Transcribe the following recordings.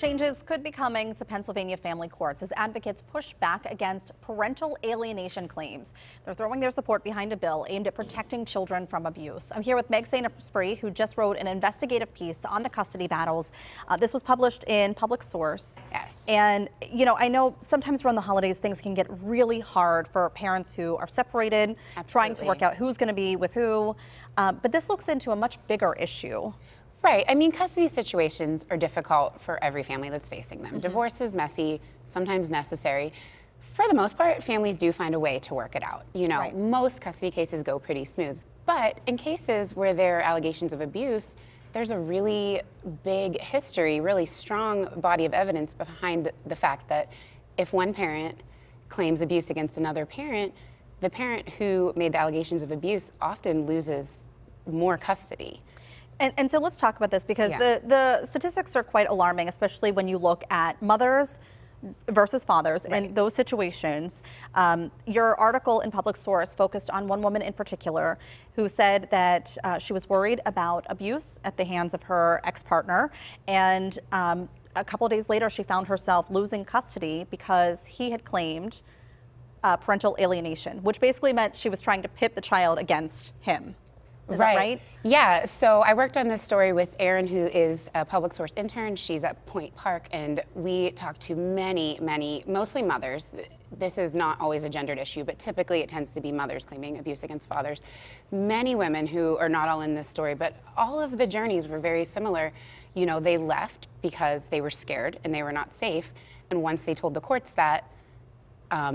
Changes could be coming to Pennsylvania family courts as advocates push back against parental alienation claims. They're throwing their support behind a bill aimed at protecting children from abuse. I'm here with Meg St-Esprit, who just wrote an investigative piece on the custody battles. This was published in Public Source. Yes. And, you know, I know sometimes around the holidays things can get really hard for parents who are separated, trying to work out who's going to be with who. But this looks into a much bigger issue. Right. I mean, custody situations are difficult for every family that's facing them. Divorce is messy, sometimes necessary. For the most part, families do find a way to work it out. You know, most custody cases go pretty smooth. But in cases where there are allegations of abuse, there's a really big history, really strong body of evidence behind the fact that if one parent claims abuse against another parent, the parent who made the allegations of abuse often loses more custody. And so let's talk about this because the statistics are quite alarming, especially when you look at mothers versus fathers in those situations. Your article in Public Source focused on one woman in particular who said that she was worried about abuse at the hands of her ex-partner, and a couple of days later she found herself losing custody because he had claimed parental alienation, which basically meant she was trying to pit the child against him. Is that right? Yeah, so I worked on this story with Erin, who is a Public Source intern. She's at Point Park, and we talked to many, mostly mothers. This is not always a gendered issue, but typically it tends to be mothers claiming abuse against fathers. Many women who are not all in this story, but all of the journeys were very similar. You know, they left because they were scared and they were not safe, and once they told the courts that,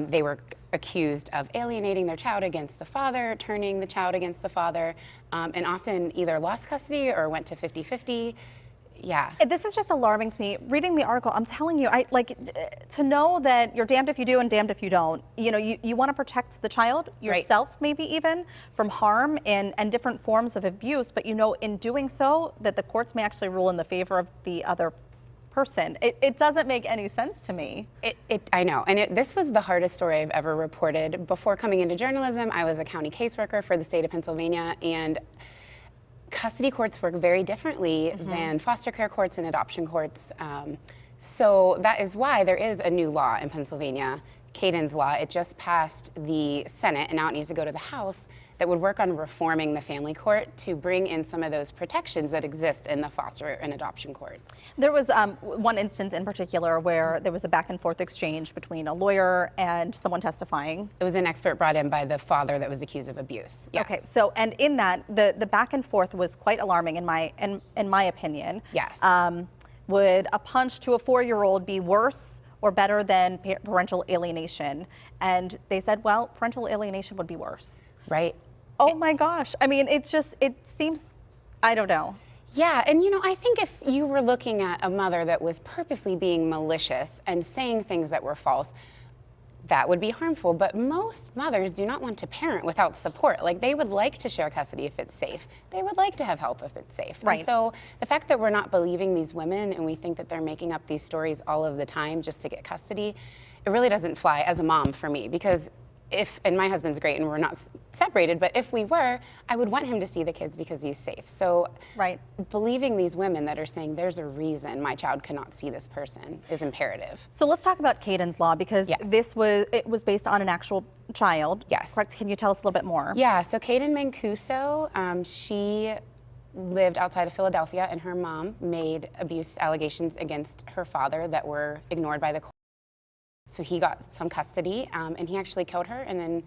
they were accused of alienating their child against the father, turning the child against the father, and often either lost custody or went to 50-50. Yeah. This is just alarming to me. Reading the article, I'm telling you, to know that you're damned if you do and damned if you don't. You know, you want to protect the child, yourself maybe even, from harm and different forms of abuse, but you know in doing so that the courts may actually rule in the favor of the other person. It doesn't make any sense to me. I know, and this was the hardest story I've ever reported. Before coming into journalism, I was a county caseworker for the state of Pennsylvania, and custody courts work very differently than foster care courts and adoption courts. So that is why there is a new law in Pennsylvania, Caden's Law. It just passed the Senate, and now it needs to go to the House, that would work on reforming the family court to bring in some of those protections that exist in the foster and adoption courts. There was one instance in particular where there was a back and forth exchange between a lawyer and someone testifying. It was an expert brought in by the father that was accused of abuse. Yes. Okay, so and in that, the back and forth was quite alarming in my opinion. Yes. Would a punch to a 4-year-old be worse or better than parental alienation? And they said, well, parental alienation would be worse. Right. Oh my gosh. I mean, it seems, I don't know. Yeah, and you know, I think if you were looking at a mother that was purposely being malicious and saying things that were false, that would be harmful. But most mothers do not want to parent without support. Like, they would like to share custody if it's safe. They would like to have help if it's safe. Right. And so the fact that we're not believing these women and we think that they're making up these stories all of the time just to get custody, it really doesn't fly as a mom for me, because and my husband's great and we're not separated, but if we were, I would want him to see the kids because he's safe. So believing these women that are saying there's a reason my child cannot see this person is imperative. So let's talk about Caden's Law, because it was based on an actual child. Yes. Correct? Can you tell us a little bit more? Yeah, so Caden Mancuso, she lived outside of Philadelphia, and her mom made abuse allegations against her father that were ignored by the court. So he got some custody, and he actually killed her and then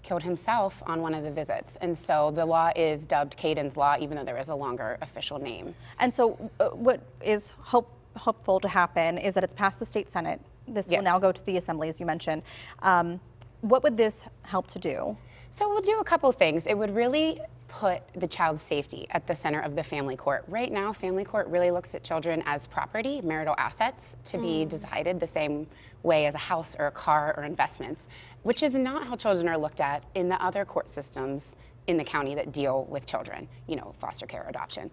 killed himself on one of the visits. And so the law is dubbed Caden's Law, even though there is a longer official name. And so what is hopeful to happen is that it's passed the state Senate. This will now go to the Assembly, as you mentioned. What would this help to do? So we'll do a couple things. It would really put the child's safety at the center of the family court. Right now, family court really looks at children as property, marital assets, to be decided the same way as a house or a car or investments, which is not how children are looked at in the other court systems in the county that deal with children, you know, foster care, adoption.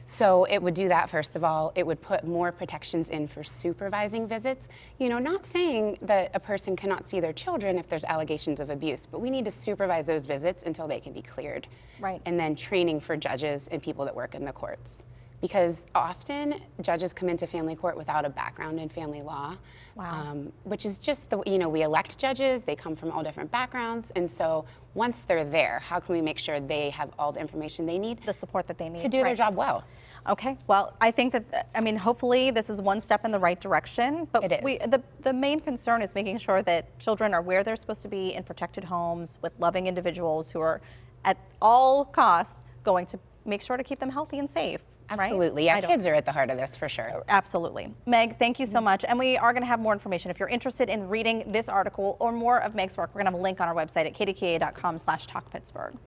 So it would do that, first of all. It would put more protections in for supervising visits. You know, not saying that a person cannot see their children if there's allegations of abuse, but we need to supervise those visits until they can be cleared. Right. And then training for judges and people that work in the courts. because often judges come into family court without a background in family law. Wow. Which is just the, we elect judges, they come from all different backgrounds, and so once they're there, how can we make sure they have all the information they need? The support that they need. To do their job well. Okay, well, I think that, hopefully this is one step in the right direction, but It is. the main concern is making sure that children are where they're supposed to be in protected homes with loving individuals who are at all costs going to make sure to keep them healthy and safe. Absolutely, right? yeah, kids are at the heart of this for sure. Absolutely. Meg, thank you so much. And we are going to have more information. If you're interested in reading this article or more of Meg's work, we're going to have a link on our website at kdka.com/talkpittsburgh.